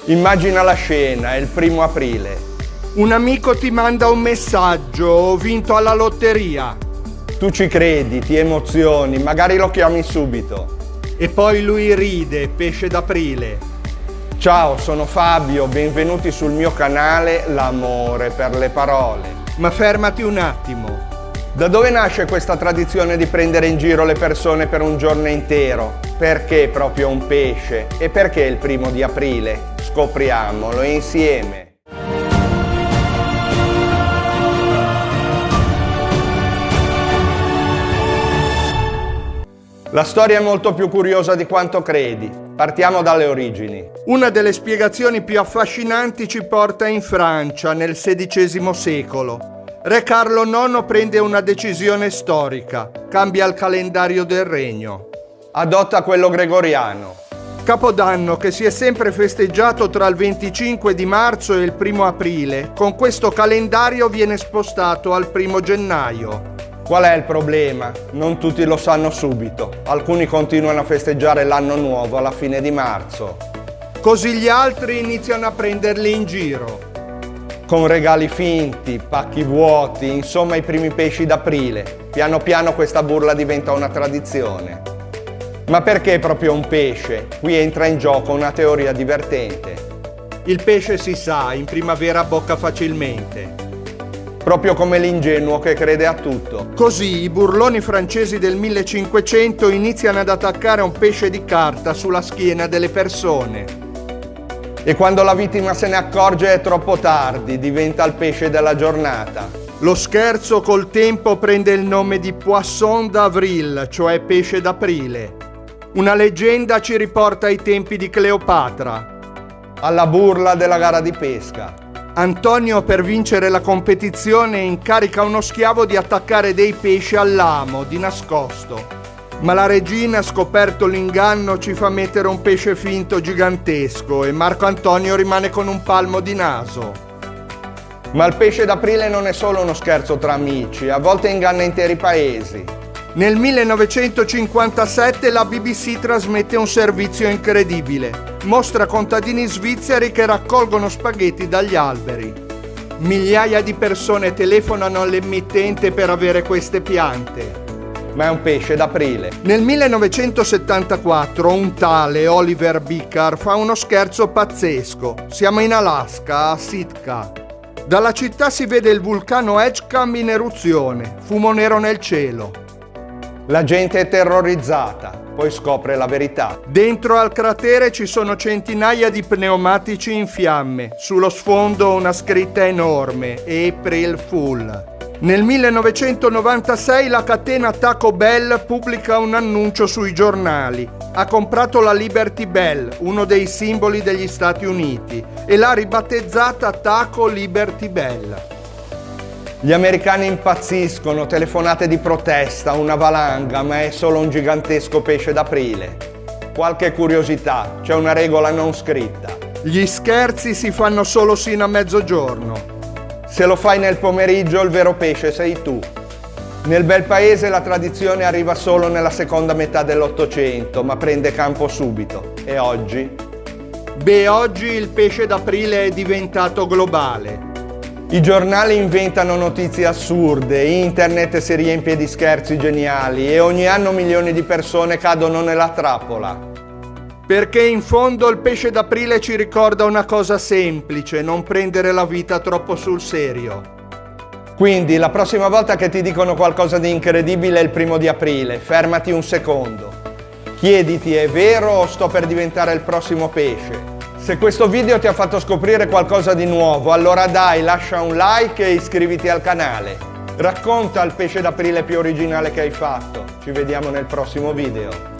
Immagina la scena, è il 1° aprile. Un amico ti manda un messaggio: ho vinto alla lotteria. Tu ci credi, ti emozioni, magari lo chiami subito. E poi lui ride, pesce d'aprile. Ciao, sono Fabio, benvenuti sul mio canale L'amore per le parole. Ma fermati un attimo. Da dove nasce questa tradizione di prendere in giro le persone per un giorno intero? Perché proprio un pesce? E perché il 1° di aprile? Scopriamolo insieme. La storia è molto più curiosa di quanto credi. Partiamo dalle origini. Una delle spiegazioni più affascinanti ci porta in Francia, nel XVI secolo. Re Carlo IX prende una decisione storica: cambia il calendario del regno. Adotta quello gregoriano. Capodanno, che si è sempre festeggiato tra il 25 di marzo e il 1° aprile, con questo calendario viene spostato al 1° gennaio. Qual è il problema? Non tutti lo sanno subito. Alcuni continuano a festeggiare l'anno nuovo alla fine di marzo. Così gli altri iniziano a prenderli in giro. Con regali finti, pacchi vuoti, insomma i primi pesci d'aprile. Piano piano questa burla diventa una tradizione. Ma perché proprio un pesce? Qui entra in gioco una teoria divertente. Il pesce, si sa, in primavera bocca facilmente. Proprio come l'ingenuo che crede a tutto. Così i burloni francesi del 1500 iniziano ad attaccare un pesce di carta sulla schiena delle persone. E quando la vittima se ne accorge è troppo tardi, diventa il pesce della giornata. Lo scherzo col tempo prende il nome di Poisson d'avril, cioè pesce d'aprile. Una leggenda ci riporta ai tempi di Cleopatra. Alla burla della gara di pesca. Antonio, per vincere la competizione, incarica uno schiavo di attaccare dei pesci all'amo, di nascosto. Ma la regina, scoperto l'inganno, ci fa mettere un pesce finto gigantesco e Marco Antonio rimane con un palmo di naso. Ma il pesce d'aprile non è solo uno scherzo tra amici, a volte inganna interi paesi. Nel 1957 la BBC trasmette un servizio incredibile. Mostra contadini svizzeri che raccolgono spaghetti dagli alberi. Migliaia di persone telefonano all'emittente per avere queste piante. Ma è un pesce d'aprile. Nel 1974 un tale Oliver Bickar fa uno scherzo pazzesco. Siamo in Alaska, a Sitka. Dalla città si vede il vulcano Edgecumbe in eruzione, fumo nero nel cielo. La gente è terrorizzata, poi scopre la verità. Dentro al cratere ci sono centinaia di pneumatici in fiamme. Sullo sfondo una scritta enorme: April Fool. Nel 1996 la catena Taco Bell pubblica un annuncio sui giornali. Ha comprato la Liberty Bell, uno dei simboli degli Stati Uniti, e l'ha ribattezzata Taco Liberty Bell. Gli americani impazziscono, telefonate di protesta, una valanga, ma è solo un gigantesco pesce d'aprile. Qualche curiosità, c'è una regola non scritta. Gli scherzi si fanno solo sino a mezzogiorno. Se lo fai nel pomeriggio, il vero pesce sei tu. Nel bel paese la tradizione arriva solo nella seconda metà dell'Ottocento, ma prende campo subito. E oggi? Beh, oggi il pesce d'aprile è diventato globale. I giornali inventano notizie assurde, internet si riempie di scherzi geniali e ogni anno milioni di persone cadono nella trappola. Perché in fondo il pesce d'aprile ci ricorda una cosa semplice: non prendere la vita troppo sul serio. Quindi la prossima volta che ti dicono qualcosa di incredibile il 1° di aprile, fermati un secondo. Chiediti: è vero o sto per diventare il prossimo pesce? Se questo video ti ha fatto scoprire qualcosa di nuovo, allora dai, lascia un like e iscriviti al canale. Racconta il pesce d'aprile più originale che hai fatto. Ci vediamo nel prossimo video.